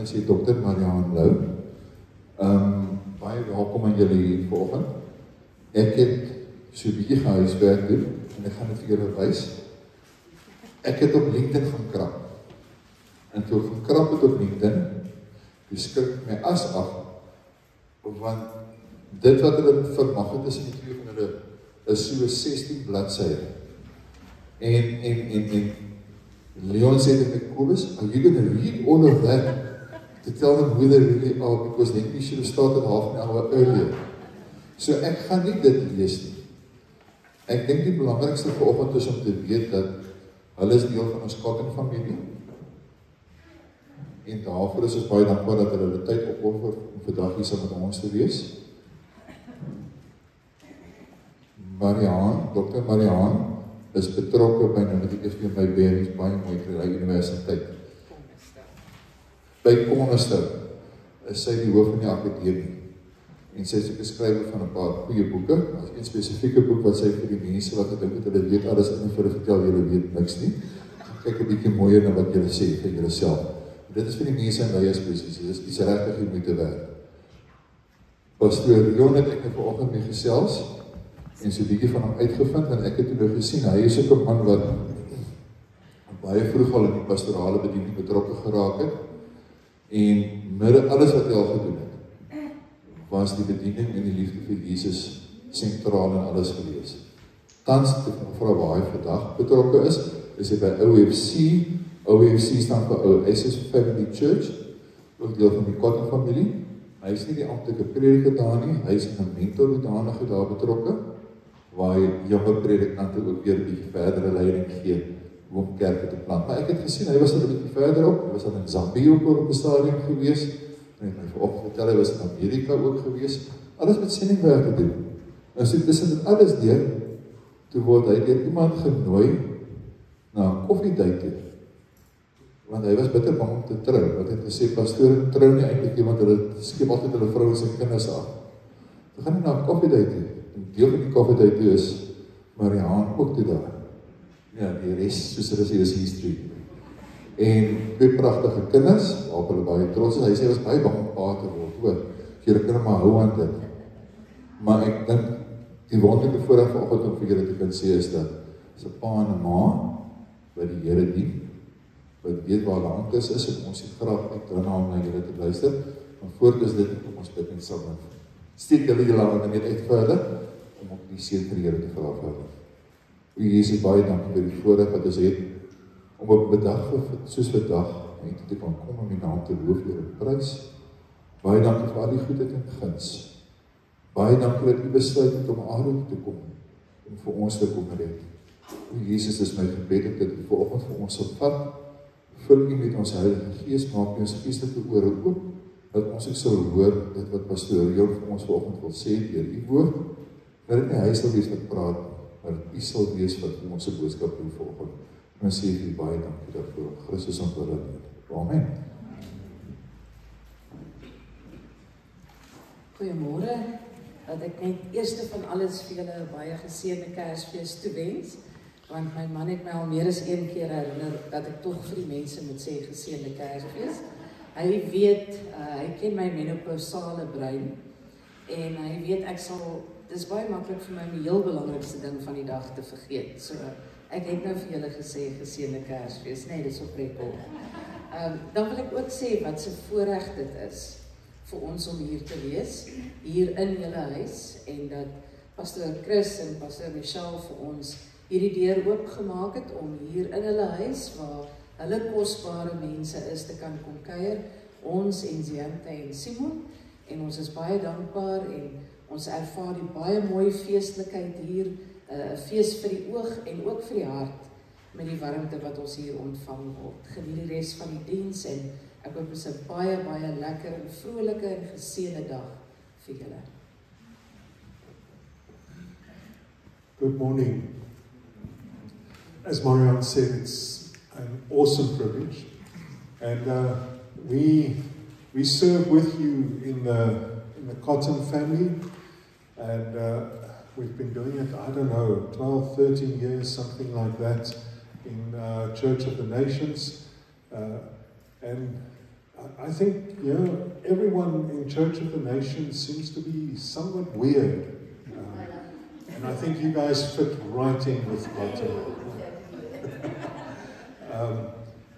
is die Dr. Mariaan Lou. Baie welkom aan julle hier vanoggend. Ek het so 'n bietjie gehuiswerk doen en ek gaan dit vir julle wys. Ek het op LinkedIn gaan krap. En toe ek gekrap het op LinkedIn, toe skrik my as af, want dit wat hulle vermag het tussen die twee van hulle is so 16 bladsye. En Leon said to Kobus, are you going to read all of that to tell them who they really are? Because then we should have started half an hour earlier. So ek gaan nie dit lees nie. Ek dink die belangrikste vanoggend is om te weet dat hulle is deel van ons Cotton familie. En daarvoor is ons baie dankbaar dat hulle tyd opoffer om vandag hier saam met ons te wees. Mariaan, Dr. Mariaan, is betrokke by nou met die FBM Berries, baie mooi Vrye Universiteit. By Cornerstone is sy die hoof van die akademie. En sy is ook 'n skrywer van 'n paar goeie boeke. Daar's 'n spesifieke boek wat sy vir die mense wat gedink het hulle weet alles in vir hulle vertel, julle weet niks nie. Kyk 'n bietjie mooier na wat julle sê vir julleself. Dit is vir die mense in leiersposisies, dit is iets regtig die moeite werd. Pastoor Leon het ek vanoggend mee gesels en so 'n bietjie van hom uitgevind en ek het toe nou gesien hy is ook 'n man wat baie vroeg al in die pastorale bediening betrokke geraak het en midde alles wat hy al gedoen het was die bediening en die liefde vir Jesus sentraal in alles gewees. Tans het ek gevra waar hy vandag betrokke is hy by OFC. OFC staan vir Oasis Family Church, ook deel van die Cotton familie. Hy is nie die amptelike prediker daar nie, hy is in 'n mentorhoedanige daar betrokke, waar hy jonger predikante ook weer 'n bietjie verdere leiding gee om kerke te plant. Maar ek het gesien, hy was al 'n bietjie verder op, hy was al in Zambia ook op 'n stadium gewees, en hy het my vanoggend vertel, hy was in Amerika ook gewees, alles met sendingwerk te doen. En so tussen dit alles deur, toe word hy deur iemand genooi na 'n koffiedייט toe. Want hy was bitter bang om te trou, wat hy het gesê, pastoor trou nie eintlik nie, want hulle skep altyd hulle vrouens en kinders af. Toe gaan hy na 'n koffiedייט toe, en deel van die koffiedייט toe is Mariaan ook toe daar. Ja, die res, soos hulle sê, is history. En twee pragtige kinders, waarop hulle baie trots is, hy sê, hy was baie bang om pa te word, hoor, julle kan maar hou aan dit. Maar ek dink, die wonderlike voorreg vanoggend om vir julle te kan sê, is dat, is 'n pa en 'n ma, wat die Here dien, wat weet waar hulle hand is, en ons het graag uitdra om na julle te luister, maar voordat is dit om ons bid en saam steek julle hande net uit vir hulle, om ook die seën vir die Here te vra vir hulle. O Jesus, baie dankie vir die voorreg wat ons het, om op 'n dag soos vandag, net te kan kom om die naam te loof, Here, prys. Baie dankie vir al die goedheid en guns. Baie dankie dat u besluit het om aarde te kom, en vir ons te kom red. O Jesus, dis my gebed dat u vanoggend vir ons sal vat, vul u met ons Heilige Gees, maak ons geestelike ore oop, dat ons ook sal hoor dit wat pastoor Jan vir ons vanoggend wil sê deur u woord, dat dit nie hy sal wees wat praat, maar u sal wees wat vir ons se boodskap doen vanoggend. En ons sê vir baie dankie daarvoor. Christus aan hulle. Amen. Goeiemôre. Dat ek net eerste van alles vir julle 'n baie geseënde Kersfees toewens. Want my man het my al meer as een keer herinner dat ek tog vir die mense moet sê geseënde Kersfees. Hy weet, hy ken my menopausale brein en hy weet ek sal, dis baie maklik vir my om die heel belangrikste ding van die dag te vergeet. So ek het nou vir julle gesê geseënde Kersfees, nee, dis op rekord. Dan wil ek ook sê wat 'n voorreg dit is vir ons om hier te wees, hier in julle huis, en dat pastoor Chris en pastoor Michelle vir ons hierdie deur oopgemaak het om hier in hulle huis, waar hulle kosbare mense is, te kan kom kuier, ons en Ziante en Simon, en ons is baie dankbaar en ons ervaar die baie mooi feestelikheid hier, 'n fees vir die oog en ook vir die hart, met die warmte wat ons hier ontvang word. Geniet die res van die diens en ek hoop dit is 'n baie, baie lekker en vrolike en geseënde dag vir julle. Good morning. As Mariaan said, it's an awesome privilege, and we serve with you in the Cotton family, and we've been doing it, I don't know, 12, 13 years, something like that, in Church of the Nations, and I think, you know, everyone in Church of the Nations seems to be somewhat weird. And I think you guys fit right in with Lotte.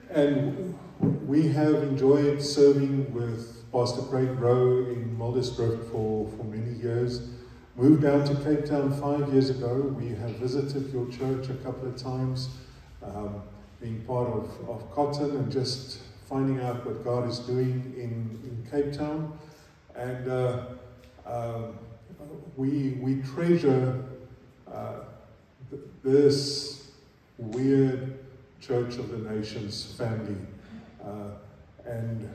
And we have enjoyed serving with Pastor Craig Rowe in Muldersdrift for many years. Moved down to Cape Town 5 years ago. We have visited your church a couple of times, being part of Cotton and just finding out what God is doing in Cape Town. And we treasure this weird Church of the Nations family, and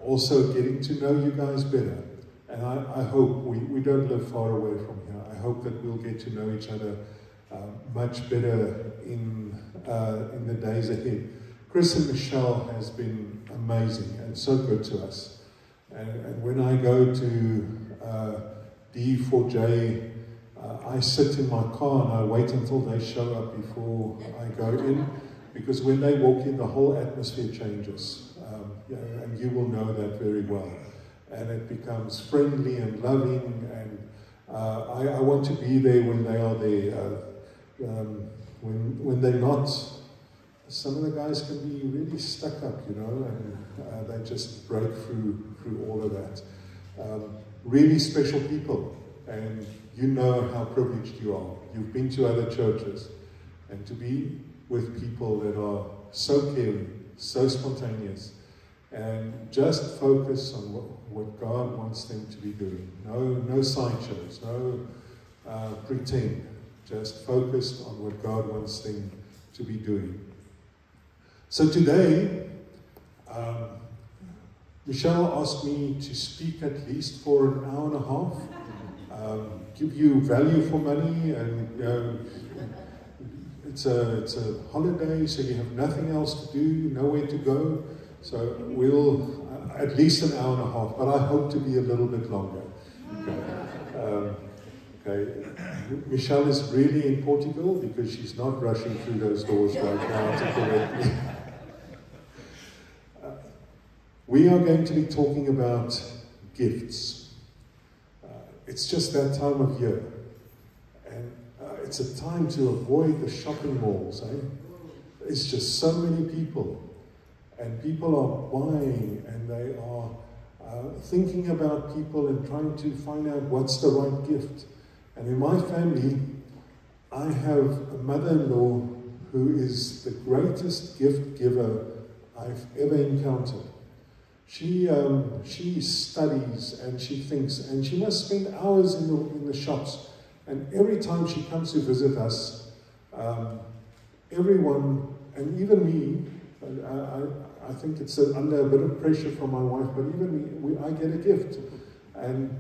also getting to know you guys better. And I hope we don't live far away from here. I hope that we'll get to know each other much better in the days ahead. Chris and Michelle has been amazing and so good to us. And when I go to D4J, I sit in my car and I wait until they show up before I go in, because when they walk in, the whole atmosphere changes. And you will know that very well. And it becomes friendly and loving, and I want to be there when they are there. When they're not, some of the guys can be really stuck up, you know, and they just break through all of that. Really special people, and you know how privileged you are. You've been to other churches, and to be with people that are so caring, so spontaneous, and just focus on what God wants them to be doing. No sideshows, no pretend. Just focused on what God wants them to be doing. So today, Michelle asked me to speak at least for an hour and a half, give you value for money, and you know, it's a holiday, so you have nothing else to do, nowhere to go. So we'll at least an hour and a half, but I hope to be a little bit longer. Okay. Okay. Michelle is really in Portugal because she's not rushing through those doors right now to correct me. We are going to be talking about gifts. It's just that time of year. And it's a time to avoid the shopping malls. It's just so many people. And people are buying, and they are thinking about people and trying to find out what's the right gift. And in my family, I have a mother-in-law who is the greatest gift giver I've ever encountered. She studies and she thinks, and she must spend hours in the shops. And every time she comes to visit us, everyone, and even me, I think it's under a bit of pressure from my wife, but even me, I get a gift. And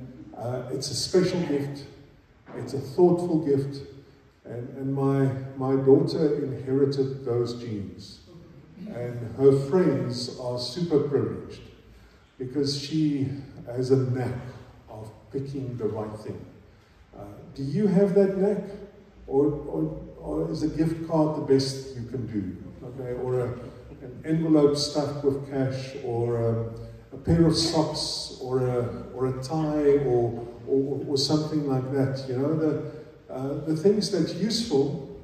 it's a special gift. It's a thoughtful gift. And my daughter inherited those genes. And her friends are super privileged because she has a knack of picking the right thing. Do you have that knack? Or is a gift card the best you can do? Okay, or an envelope stuffed with cash, or a pair of socks, or a tie, or something like that. You know, the things that's useful,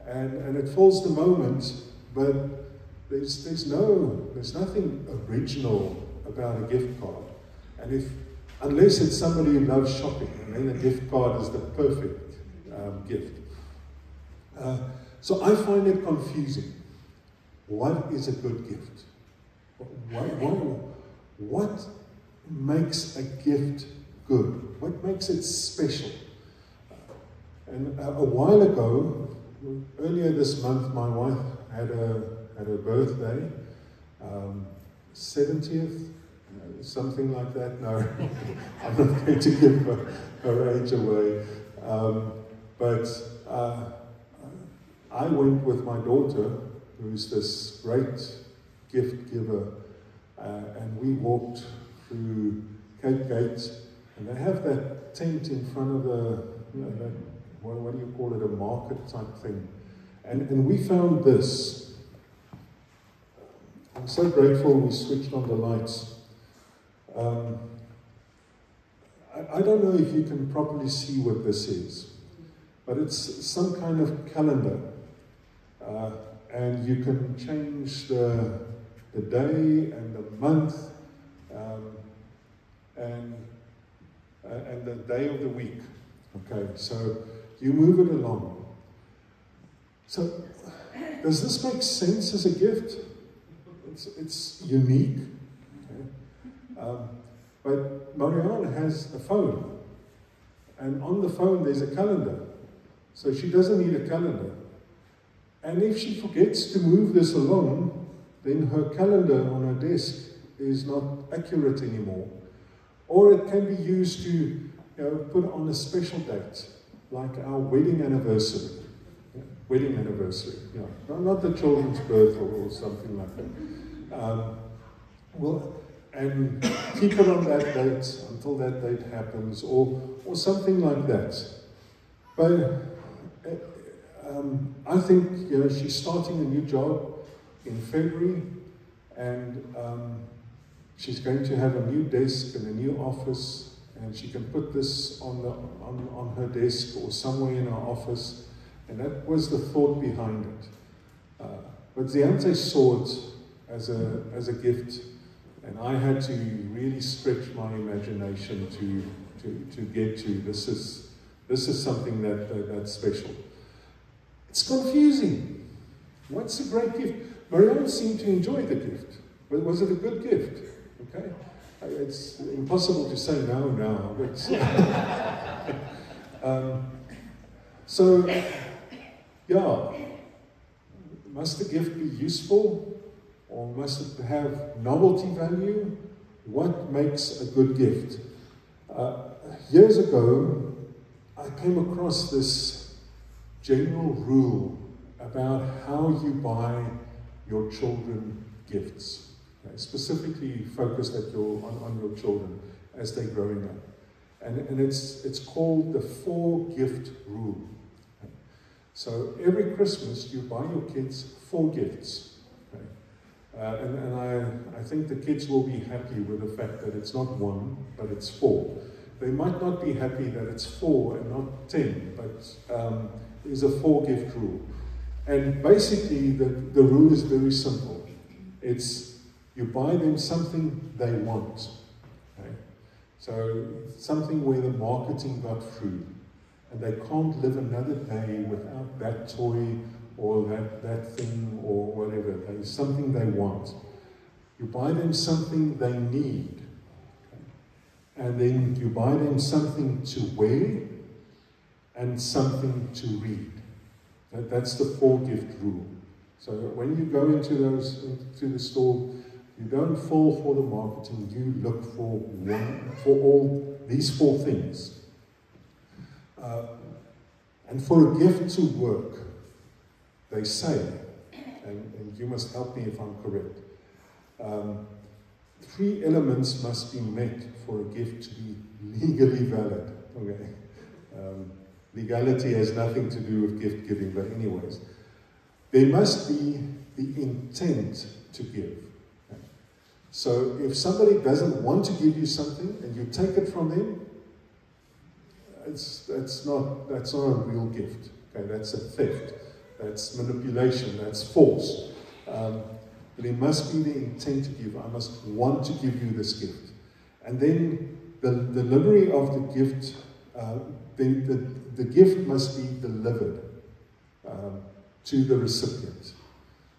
and it fills the moment, but there's nothing original about a gift card. And unless it's somebody who loves shopping, and then a gift card is the perfect gift. So I find it confusing. What is a good gift? What makes a gift good? What makes it special? And a while ago, earlier this month, my wife had her birthday, 70th, something like that. No, I'm not going to give her age away. But I went with my daughter, who's this great gift giver, and we walked through Cape Gate, and they have that tent in front of the, what do you call it, a market type thing. And we found this. I'm so grateful we switched on the lights. I don't know if you can properly see what this is, but it's some kind of calendar. And you can change the day and the month and the day of the week. Okay, so you move it along. So, does this make sense as a gift? It's unique. Okay? But Marianne has a phone, and on the phone there's a calendar. So she doesn't need a calendar. And if she forgets to move this along, then her calendar on her desk is not accurate anymore. Or it can be used to put on a special date, like our wedding anniversary. Yeah, wedding anniversary, yeah. Not the children's birth or something like that. And keep it on that date until that date happens, or something like that. But I think she's starting a new job in February, and she's going to have a new desk and a new office, and she can put this on her desk or somewhere in her office, and that was the thought behind it. But Ziante saw it as a gift, and I had to really stretch my imagination to get to this is something that's special. It's confusing. What's a great gift? Marianne seemed to enjoy the gift. But was it a good gift? Okay? It's impossible to say no now. But so, yeah. Must the gift be useful? Or must it have novelty value? What makes a good gift? Years ago, I came across this general rule about how you buy your children gifts, okay? Specifically focused on your children as they're growing up. And it's called the 4-gift rule. Okay? So every Christmas you buy your kids 4 gifts. Okay? And I think the kids will be happy with the fact that it's not 1, but it's 4. They might not be happy that it's 4 and not 10, but there's a 4-gift rule. And basically, the rule is very simple. It's you buy them something they want. Okay? So something where the marketing got through, and they can't live another day without that toy or that thing or whatever. There's something they want. You buy them something they need. And then you buy them something to wear and something to read. That's the 4-gift rule. So when you go into the store, you don't fall for the marketing. You look for all these 4 things. And for a gift to work, they say, and you must help me if I'm correct, 3 elements must be met for a gift to be legally valid. Okay. Legality has nothing to do with gift giving, but anyways. There must be the intent to give. Okay. So if somebody doesn't want to give you something and you take it from them, that's not a real gift. Okay, that's a theft. That's manipulation. That's false. There must be the intent to give. I must want to give you this gift. And then the delivery of the gift, the gift must be delivered to the recipient.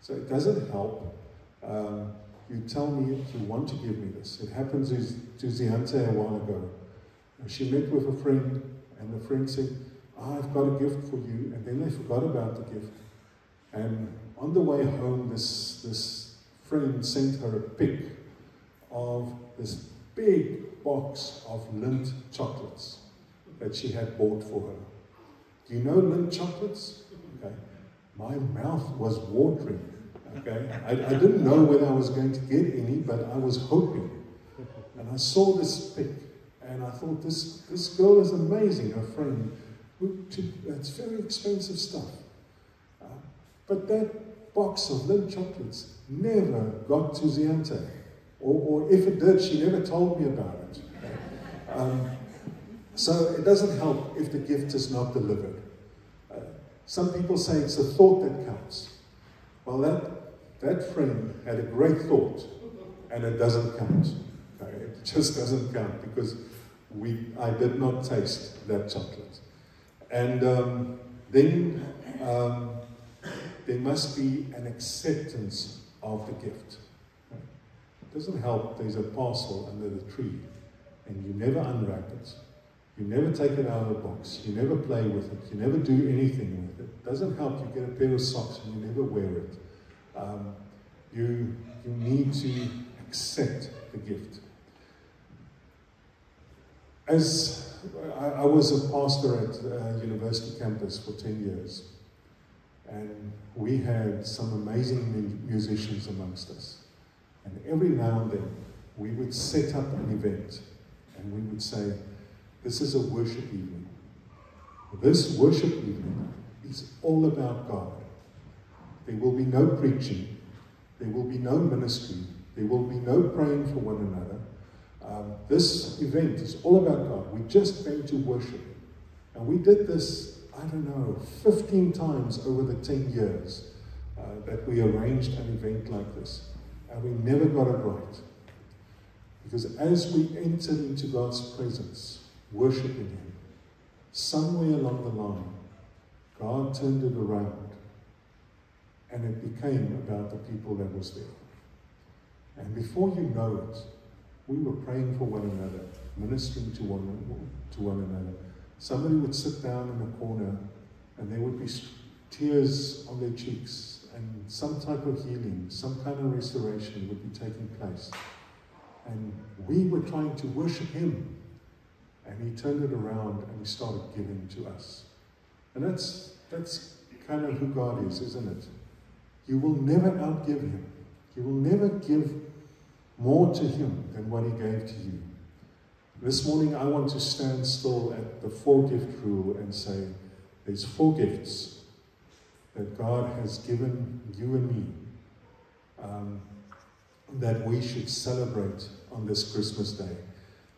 So it doesn't help. You tell me if you want to give me this. It happened to Ziante a while ago. She met with a friend, and the friend said, I've got a gift for you, and then they forgot about the gift. And on the way home, this friend sent her a pic of this big box of Lindt chocolates that she had bought for her. Do you know Lindt chocolates? Okay. My mouth was watering. Okay. I didn't know whether I was going to get any, but I was hoping. And I saw this pic, and I thought, this girl is amazing, her friend. It's very expensive stuff. But that box of Lindt chocolates never got to Ziante. Or if it did, she never told me about it. So it doesn't help if the gift is not delivered. Some people say it's the thought that counts. Well, that friend had a great thought, and it doesn't count. It just doesn't count, because I did not taste that chocolate. And then there must be an acceptance of the gift. It doesn't help there's a parcel under the tree, and you never unwrap it. You never take it out of the box. You never play with it. You never do anything with it. It doesn't help you get a pair of socks and you never wear it. You need to accept the gift. As I was a pastor at a university campus for 10 years, and we had some amazing musicians amongst us. And every now and then, we would set up an event, and we would say, this is a worship evening. This worship evening is all about God. There will be no preaching. There will be no ministry. There will be no praying for one another. This event is all about God. We're just going to worship. And we did this, I don't know, 15 times over the 10 years that we arranged an event like this. And we never got it right. Because as we entered into God's presence, worshiping Him, somewhere along the line, God turned it around, and it became about the people that was there. And before you know it, we were praying for one another, ministering to one another. Somebody would sit down in a corner, and there would be tears on their cheeks, and some type of healing, some kind of restoration would be taking place. And we were trying to worship Him. And He turned it around and He started giving to us. And that's kind of who God is, isn't it? You will never outgive Him. You will never give more to Him than what He gave to you. This morning I want to stand still at the 4-gift rule and say, there's 4 gifts that God has given you and me that we should celebrate on this Christmas day.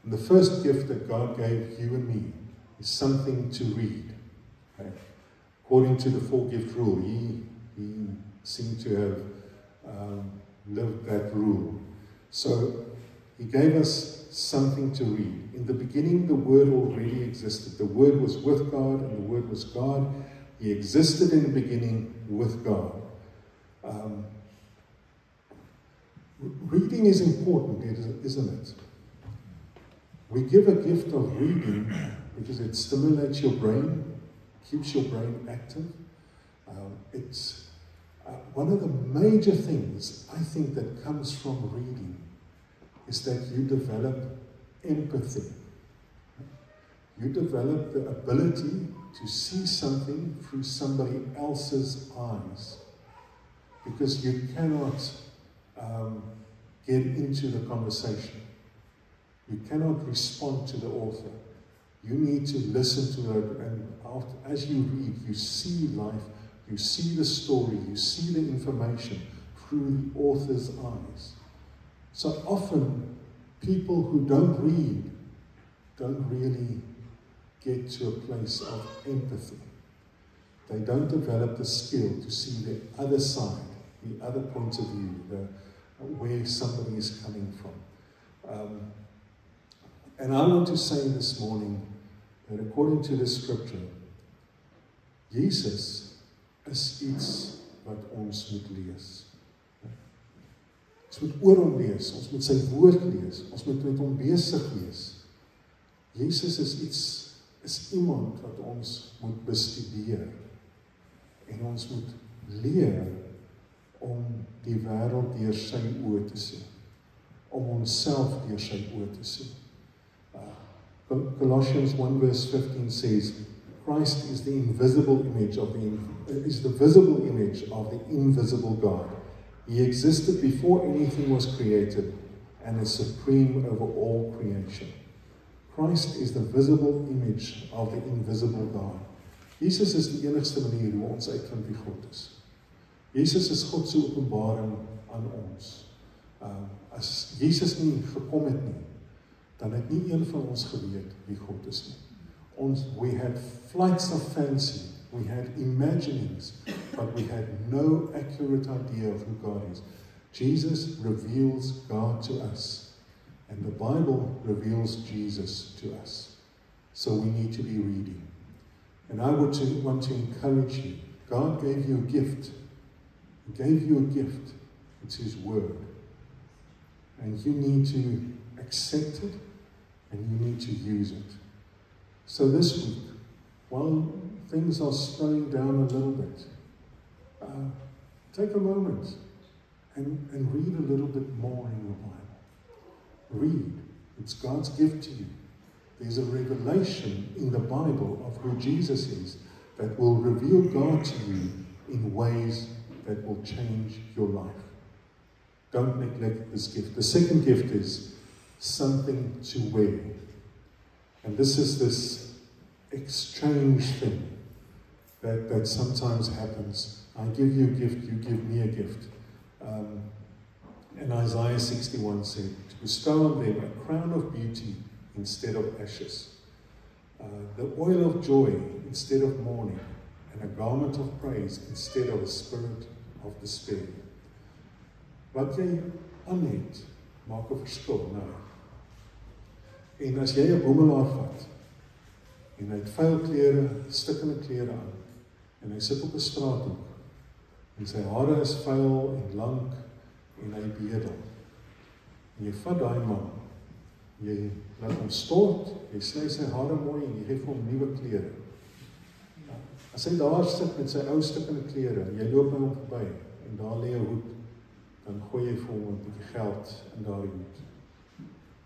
And the first gift that God gave you and me is something to read. Okay? According to the 4-gift rule, He seemed to have lived that rule. So He gave us something to read. In the beginning, the Word already existed. The Word was with God, and the Word was God. He existed in the beginning with God. Reading is important, isn't it? We give a gift of reading because it stimulates your brain, keeps your brain active. It's one of the major things I think that comes from reading is that you develop empathy. You develop the ability to see something through somebody else's eyes, because you cannot get into the conversation. You cannot respond to the author. You need to listen to it, and as you read, you see life, you see the story, you see the information through the author's eyes. So often, people who don't read don't really get to a place of empathy. They don't develop the skill to see the other side, the other point of view, where somebody is coming from. And I want to say this morning that according to this scripture, Jesus is iets wat ons moet lees. Ons moet oor hom lees, ons moet sy woord lees, ons moet met hom besig wees. Jesus is iemand wat ons moet bestudeer. En ons moet leer om die wêreld deur sy oë te sien. Om onsself deur sy oë te sien. Colossians 1 verse 15 says, Christ is the visible image of the invisible God. He existed before anything was created and is supreme over all creation. Christ is the visible image of the invisible God. Jesus is die enigste manier hoe ons uitvind wie God is. Jesus is God se openbaring aan ons. As Jesus nie gekom het nie, dan het nie een van ons geweet wie God is nie. We had flights of fancy, we had imaginings, but we had no accurate idea of who God is. Jesus reveals God to us, and the Bible reveals Jesus to us. So we need to be reading. And I want to encourage you. God gave you a gift. He gave you a gift. It's His Word. And you need to accept it, and you need to use it. So this week, while things are slowing down a little bit, take a moment and read a little bit more in your Bible. Read. It's God's gift to you. There's a revelation in the Bible of who Jesus is that will reveal God to you in ways that will change your life. Don't neglect this gift. The second gift is something to wear. And this is this exchange thing that sometimes happens. I give you a gift, you give me a gift. And Isaiah 61 said, to bestow on them a crown of beauty instead of ashes, the oil of joy instead of mourning, and a garment of praise instead of a spirit of despair. Wat jy aan het, maak 'n verskil nou. En as jy 'n boemelaar vat, en hy het vuil klere, stikkende klere aan, en hy sit op 'n straathoek, en sy hare is vuil en lank, en hy bedel. En jy vat daai man, jy laat hom stort, jy sny sy hare mooi, en jy gee vir hom nuwe klere. As hy daar sit met sy ou stikkende klere, en jy loop by hom verby, en daar lê 'n hoed, dan gooi jy vir hom 'n bietjie geld in daardie hoed.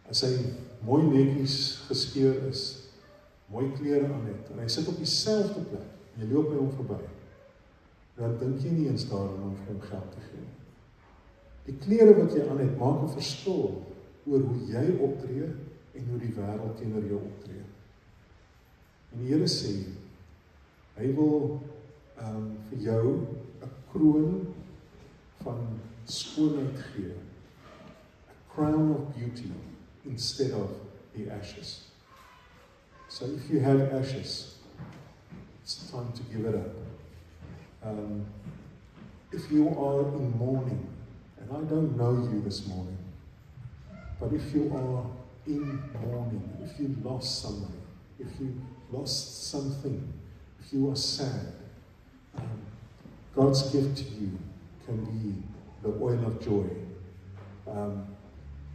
As hy mooi netjies geskeur is, mooi klere aan het, en hy sit op dieselfde plek, en jy loop by hom verby, dan dink jy nie eens daaraan om vir hom geld te gee. Die klere wat jy aan het, maak 'n verskil oor hoe jy optree en hoe die wêreld teenoor jou optree. En die Here sê, hy wil vir jou 'n kroon van skoonheid gee. A crown of beauty instead of the ashes. So if you have ashes, it's time to give it up. If you are in mourning, and I don't know you this morning, but if you are in mourning, if you lost somebody, if you lost something, if you are sad, God's gift to you can be the oil of joy.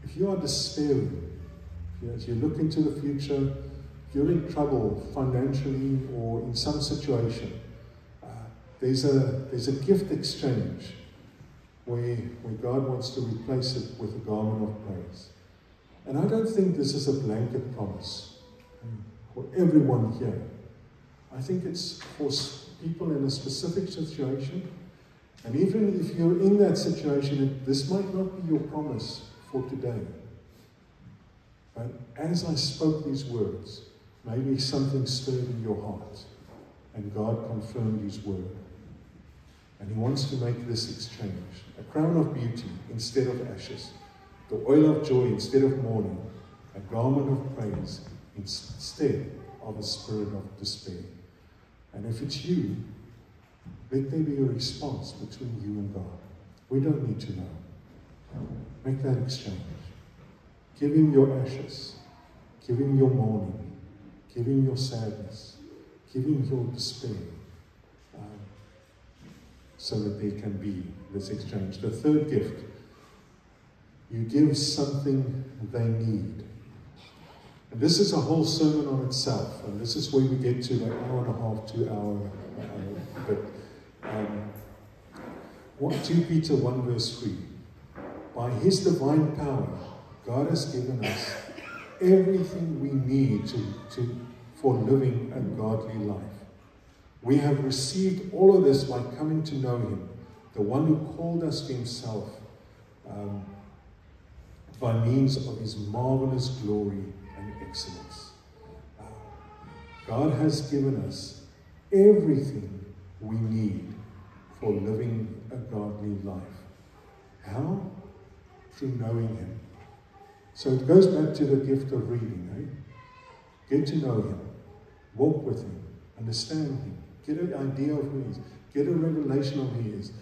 If you are despairing, as you look into the future, if you're in trouble financially or in some situation, there's a gift exchange where God wants to replace it with a garment of praise. And I don't think this is a blanket promise for everyone here. I think it's for people in a specific situation. And even if you're in that situation, this might not be your promise for today. But as I spoke these words, maybe something stirred in your heart, and God confirmed His word. And He wants to make this exchange. A crown of beauty instead of ashes, the oil of joy instead of mourning, a garment of praise instead of a spirit of despair. And if it's you, let there be a response between you and God. We don't need to know. Make that exchange. Give Him your ashes. Give Him your mourning. Give Him your sadness. Give Him your despair. So that there can be this exchange. The third gift, you give something they need. And this is a whole sermon on itself. And this is where we get to an hour and a half, 2 hour bit. 2 Peter 1 verse 3. By His divine power, God has given us everything we need for living a godly life. We have received all of this by coming to know Him, the one who called us to Himself by means of His marvelous glory and excellence. God has given us everything we need for living a godly life. How? Through knowing Him. So it goes back to the gift of reading, eh? Get to know Him, walk with Him, understand Him, get an idea of who He is, get a revelation of who He is.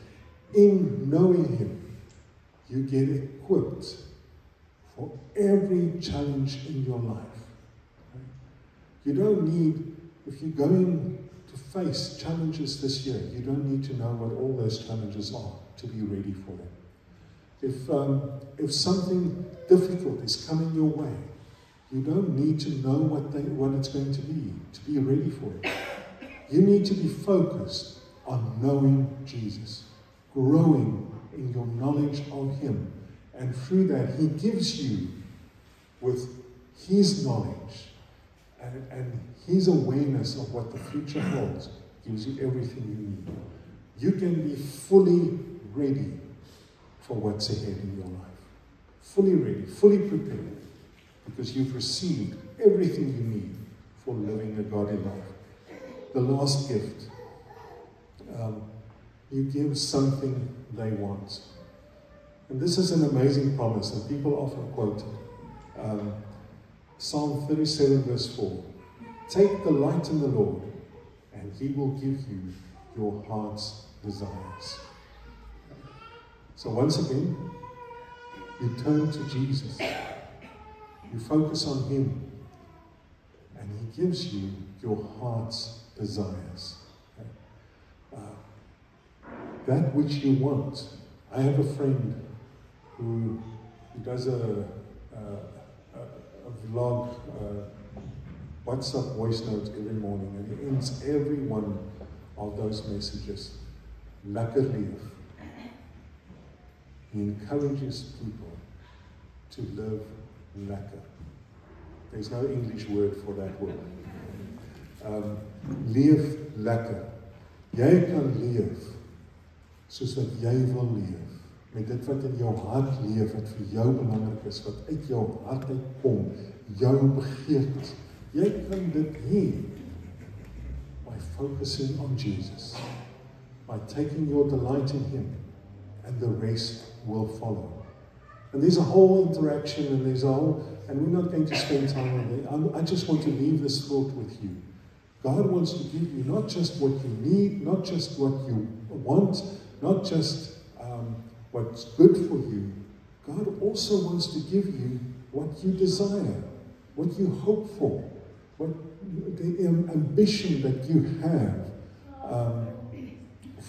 In knowing Him, you get equipped for every challenge in your life. You don't need, if you're going to face challenges this year, you don't need to know what all those challenges are to be ready for them. If something difficult is coming your way, you don't need to know what it's going to be ready for it. You need to be focused on knowing Jesus, growing in your knowledge of Him, and through that He gives you, with His knowledge and His awareness of what the future holds, gives you everything you need. You can be fully ready for what's ahead in your life. Fully ready, fully prepared, because you've received everything you need for living a godly life. The last gift, you give something they want. And this is an amazing promise, and people often quote it. Psalm 37 verse 4. Take delight in the Lord, and He will give you your heart's desires. So once again, you turn to Jesus. You focus on Him, and He gives you your heart's desires. That which you want. I have a friend who does a vlog, WhatsApp voice note every morning, and he ends every one of those messages. Lekker leef. He encourages people to live lekker. There's no English word for that word. Leef lekker. Jy kan leef soos wat jy wil leef. Met dit wat in jou hart leef, wat vir jou belangrik is, wat uit jou hart uitkom, jou begeertes. Jy kan dit hê by focusing on Jesus, by taking your delight in Him, and the rest will follow. And there's a whole interaction, and and we're not going to spend time on it. I just want to leave this thought with you. God wants to give you not just what you need, not just what you want, not just what's good for you. God also wants to give you what you desire, what you hope for, what the ambition that you have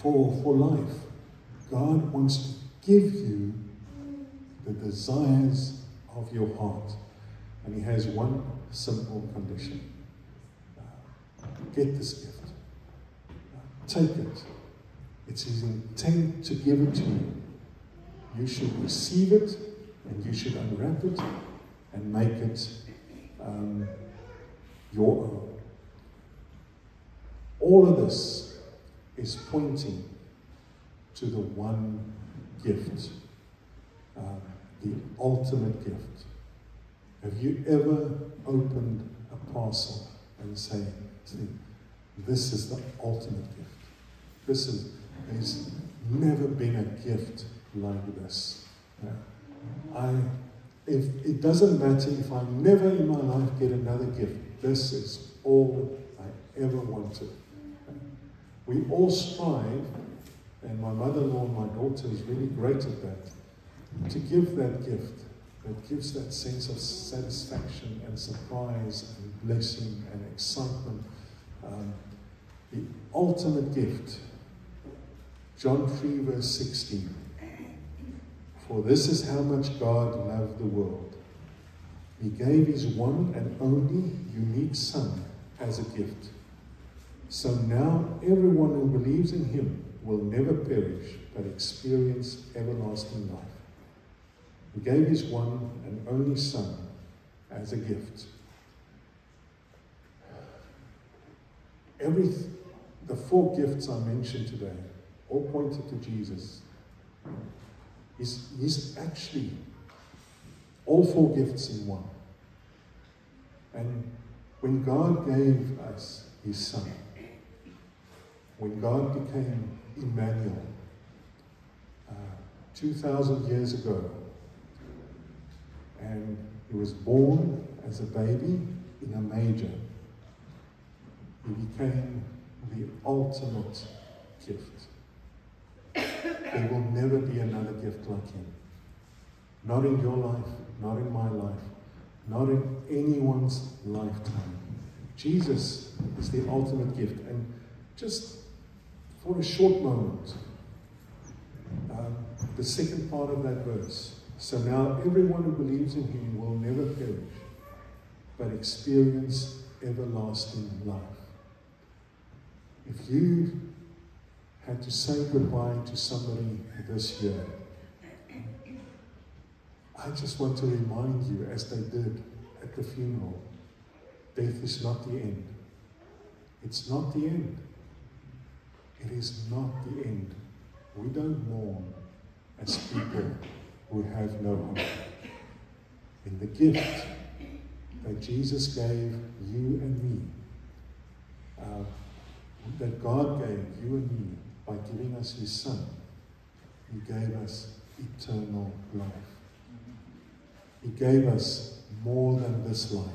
for life. God wants to give you the desires of your heart. And He has one simple condition. Get this gift. Take it. It's His intent to give it to you. You should receive it, and you should unwrap it and make it your own. All of this is pointing to the one gift, the ultimate gift. Have you ever opened a parcel and say, this is the ultimate gift? There's never been a gift like this. It doesn't matter if I never in my life get another gift. This is all I ever wanted. We all strive, and my mother-in-law and my daughter is really great at that, to give that gift that gives that sense of satisfaction and surprise and blessing and excitement. The ultimate gift. John 3 verse 16. For this is how much God loved the world. He gave His one and only unique Son as a gift. So now everyone who believes in Him will never perish, but experience everlasting life. He gave His one and only Son as a gift. The 4 gifts I mentioned today all pointed to Jesus. He's actually all 4 gifts in one. And when God gave us His Son, when God became Emmanuel 2,000 years ago, and he was born as a baby in a manger. He became the ultimate gift. There will never be another gift like him. Not in your life, not in my life, not in anyone's lifetime. Jesus is the ultimate gift. And just for a short moment, the second part of that verse. So now everyone who believes in him will never perish, but experience everlasting life. If you had to say goodbye to somebody this year, I just want to remind you, as they did at the funeral, death is not the end. It's not the end. It is not the end. We don't mourn as people who have no hope. In the gift that Jesus gave you and me, that God gave you and me by giving us his Son, he gave us eternal life. He gave us more than this life.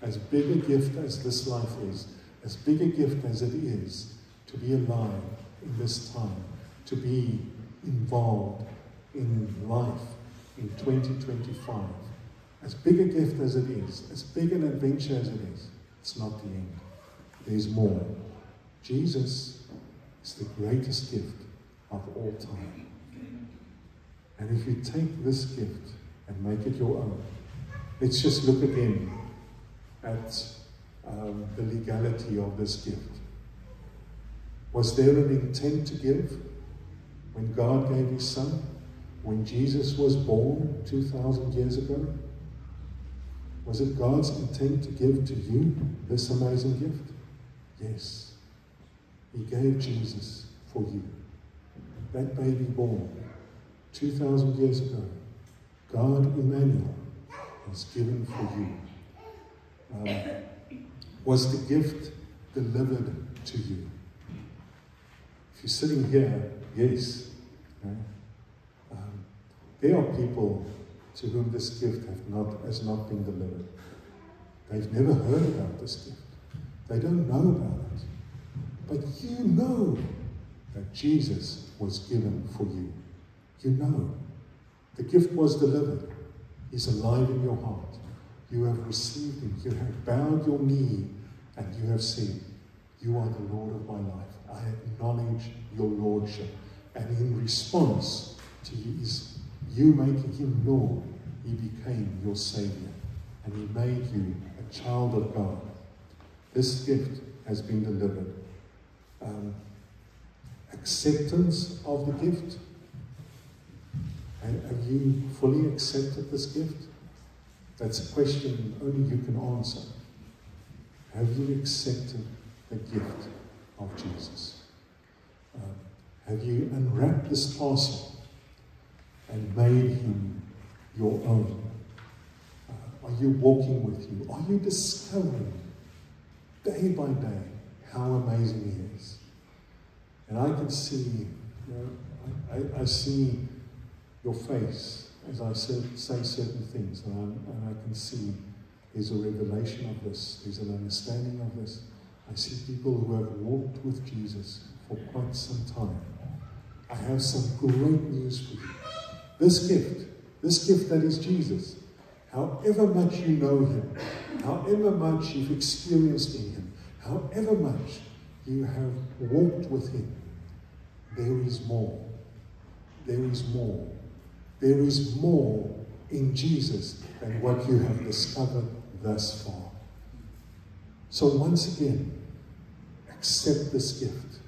As big a gift as this life is, as big a gift as it is to be alive in this time, to be involved in life in 2025, as big a gift as it is, as big an adventure as it is, it's not the end. There's more. Jesus is the greatest gift of all time. And if you take this gift and make it your own, let's just look again at the legality of this gift. Was there an intent to give when God gave his Son? When Jesus was born 2,000 years ago? Was it God's intent to give to you this amazing gift? Yes. He gave Jesus for you. That baby born 2,000 years ago, God Emmanuel, was given for you. Was the gift delivered to you? If you're sitting here, yes. There are people to whom this gift has not been delivered. They've never heard about this gift. They don't know about it. But you know that Jesus was given for you. You know. The gift was delivered. He's alive in your heart. You have received him. You have bowed your knee and you have said, you are the Lord of my life. I acknowledge your lordship. And in response to you making him Lord, he became your Savior. And he made you a child of God. This gift has been delivered. Acceptance of the gift. And have you fully accepted this gift? That's a question only you can answer. Have you accepted the gift of Jesus? Have you unwrapped this parcel and made him your own? Are you walking with you? Are you discovering day by day how amazing he is? And I can see, I see your face as I say certain things, and I can see there's a revelation of this, there's an understanding of this. I see people who have walked with Jesus for quite some time. I have some great news for you. This gift that is Jesus, however much you know him, however much you've experienced in him, however much you have walked with him, there is more. There is more. There is more in Jesus than what you have discovered thus far. So once again, accept this gift.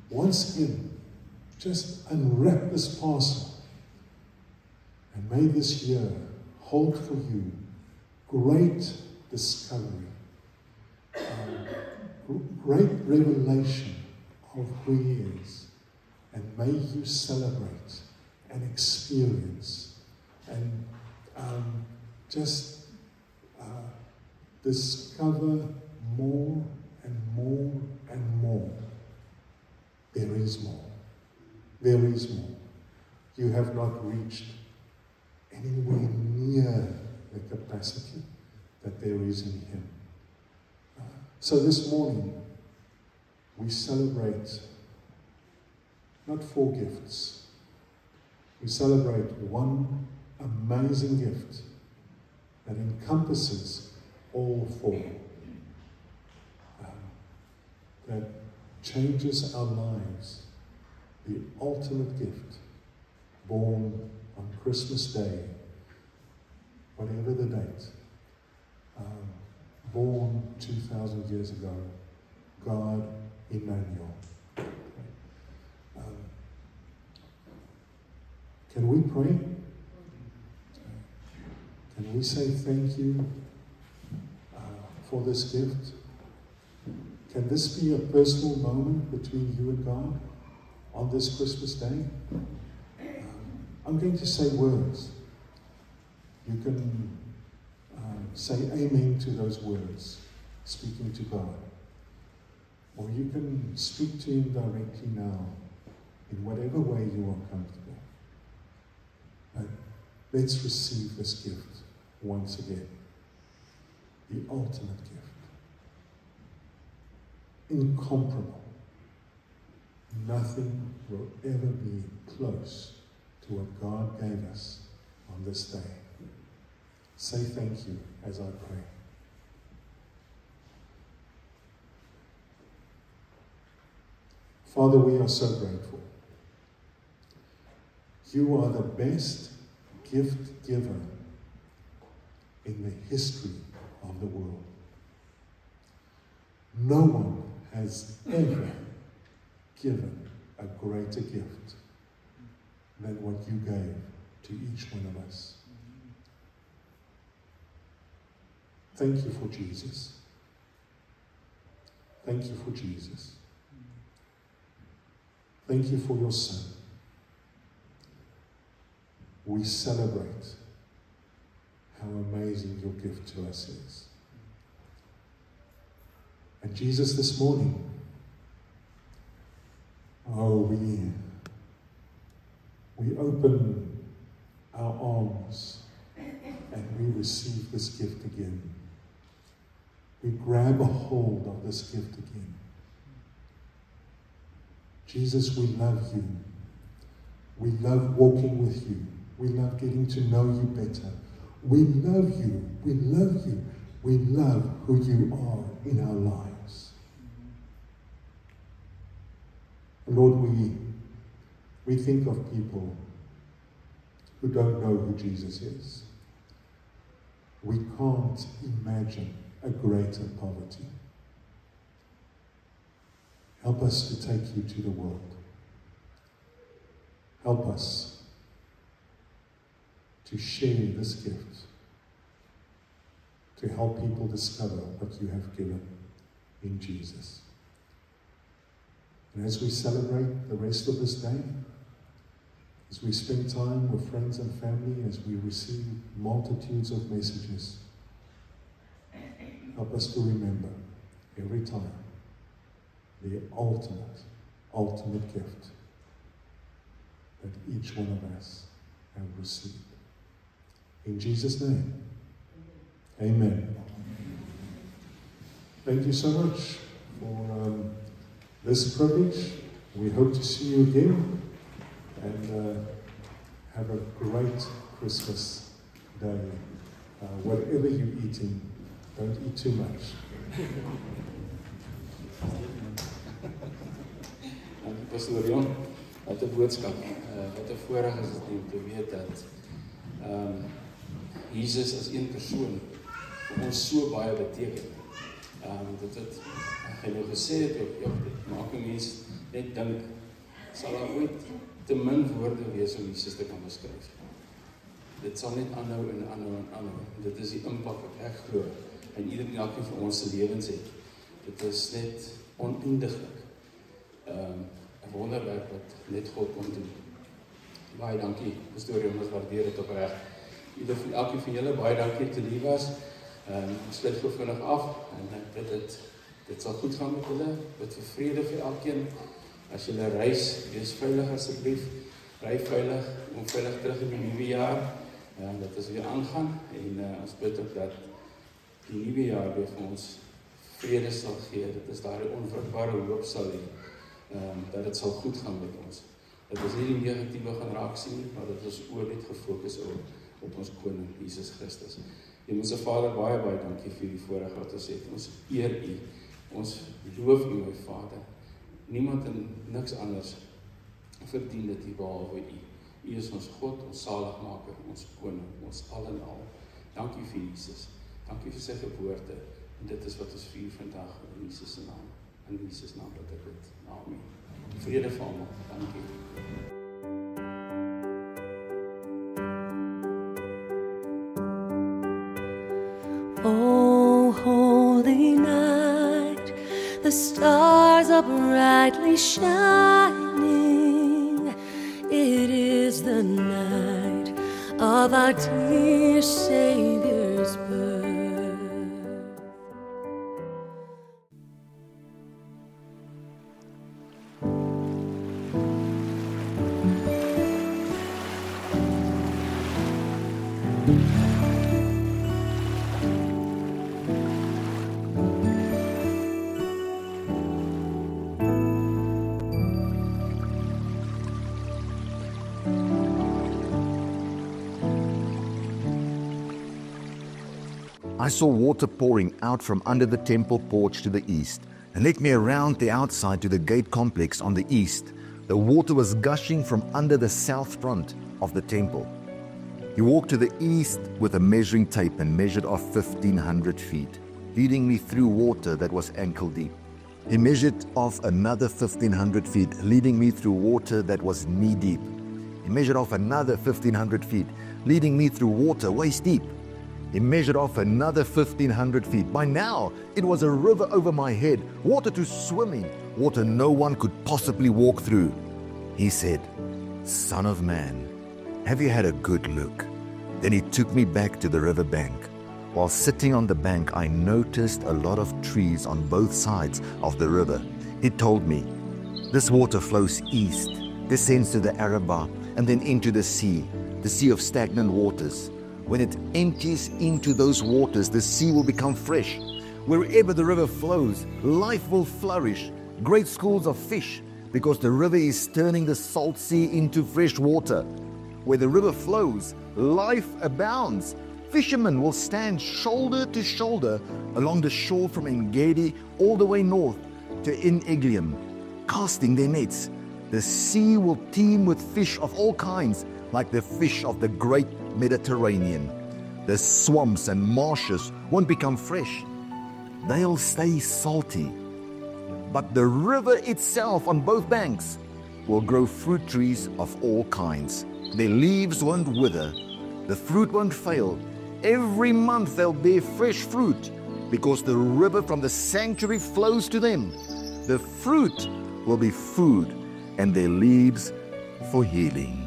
Once again, just unwrap this parcel and may this year hold for you great discovery, great revelation of who he is, and may you celebrate and experience and discover more and more and more there is more. There is more. You have not reached anywhere near the capacity that there is in Him. So this morning, we celebrate not 4 gifts. We celebrate one amazing gift that encompasses all 4. That changes our lives. The ultimate gift, born on Christmas Day, whatever the date, born 2,000 years ago, God Emmanuel. Can we pray? Can we say thank you for this gift? Can this be a personal moment between you and God on this Christmas Day? I'm going to say words. You can say amen to those words, speaking to God. Or you can speak to Him directly now, in whatever way you are comfortable. But let's receive this gift once again. The ultimate gift. Incomparable. Nothing will ever be close to what God gave us on this day. Say thank you as I pray. Father, we are so grateful. You are the best gift giver in the history of the world. No one has ever given a greater gift than what you gave to each one of us. Thank you for Jesus. Thank you for Jesus. Thank you for your Son. We celebrate how amazing your gift to us is. And Jesus, this morning, we open our arms and we receive this gift again. We grab a hold of this gift again. Jesus, we love you. We love walking with you. We love getting to know you better. We love you. We love you. We love who you are in our lives. Lord, we think of people who don't know who Jesus is. We can't imagine a greater poverty. Help us to take you to the world. Help us to share this gift, to help people discover what you have given in Jesus. And as we celebrate the rest of this day, as we spend time with friends and family, as we receive multitudes of messages, help us to remember every time the ultimate gift that each one of us have received. In Jesus' name, amen. Thank you so much for this privilege. We hope to see you again, and have a great Christmas day. Whatever you're eating, don't eat too much. Pastor Jan, wat 'n boodskap. Wat 'n voorreg is dit om te weet dat Jesus as een persoon vir ons so baie beteken. Dit het hy nou gesê het ook, ja, dit maak 'n mens net dink, sal daar ooit te min woorde wees om Jesus te kan beskryf. Dit sal net aanhou en aanhou en aanhou. Dit is die impak wat ek glo en elkeen van ons se lewens het. Dit is net oneindiglik. 'n Wonderwerk wat net God kon doen. Baie dankie, Pastor Jan, ons waardeer dit opreg. Elkeen van julle, baie dankie dat julle hier was. Ons sluit gou vinnig af en ek bid dit sal goed gaan met julle. Bid vir vrede vir elkeen. As jy reis, wees veilig asseblief. Ry veilig, om veilig terug in die nuwe jaar. Dat is weer aangaan en ons bid ook dat die nuwe jaar weer vir ons vrede sal gee. Dit is daardie onwrikbare hoop sal hê, dat dit sal goed gaan met ons. Dat ons nie die negatiewe gaan raak sien, maar dat ons oor net gefokus op ons koning Jesus Christus. Hemelse Vader, baie dankie vir die voorreg wat ons het. Ons eer U. Ons loof U, my Vader. Niemand en niks anders verdien dit behalwe U. U is ons God, ons zaligmaker, ons koning, ons al en al. Dankie vir Jesus. Dankie vir sy geboorte. En dit is wat ons vier vandag in Jesus' naam. In Jesus' naam dat ek dit. Amen. Vrede vir almal. Dankie. Oh, holy night, the stars are brightly shining. It is the night of our dear Savior's birth. I saw water pouring out from under the temple porch to the east, and led me around the outside to the gate complex on the east. The water was gushing from under the south front of the temple. He walked to the east with a measuring tape and measured off 1,500 feet, leading me through water that was ankle deep. He measured off another 1,500 feet, leading me through water that was knee deep. He measured off another 1,500 feet, leading me through water waist deep. He measured off another 1,500 feet. By now, it was a river over my head, water to swim in, water no one could possibly walk through. He said, "Son of man, have you had a good look?" Then he took me back to the river bank. While sitting on the bank, I noticed a lot of trees on both sides of the river. He told me, "This water flows east, descends to the Arabah, and then into the sea of stagnant waters. When it empties into those waters, the sea will become fresh. Wherever the river flows, life will flourish. Great schools of fish, because the river is turning the salt sea into fresh water. Where the river flows, life abounds. Fishermen will stand shoulder to shoulder along the shore from En-Gedi all the way north to En-Eglaim, casting their nets. The sea will teem with fish of all kinds, like the fish of the great Mediterranean. The swamps and marshes won't become fresh. They'll stay salty. But the river itself on both banks will grow fruit trees of all kinds. Their leaves won't wither. The fruit won't fail. Every month they'll bear fresh fruit, because the river from the sanctuary flows to them. The fruit will be food, and their leaves for healing."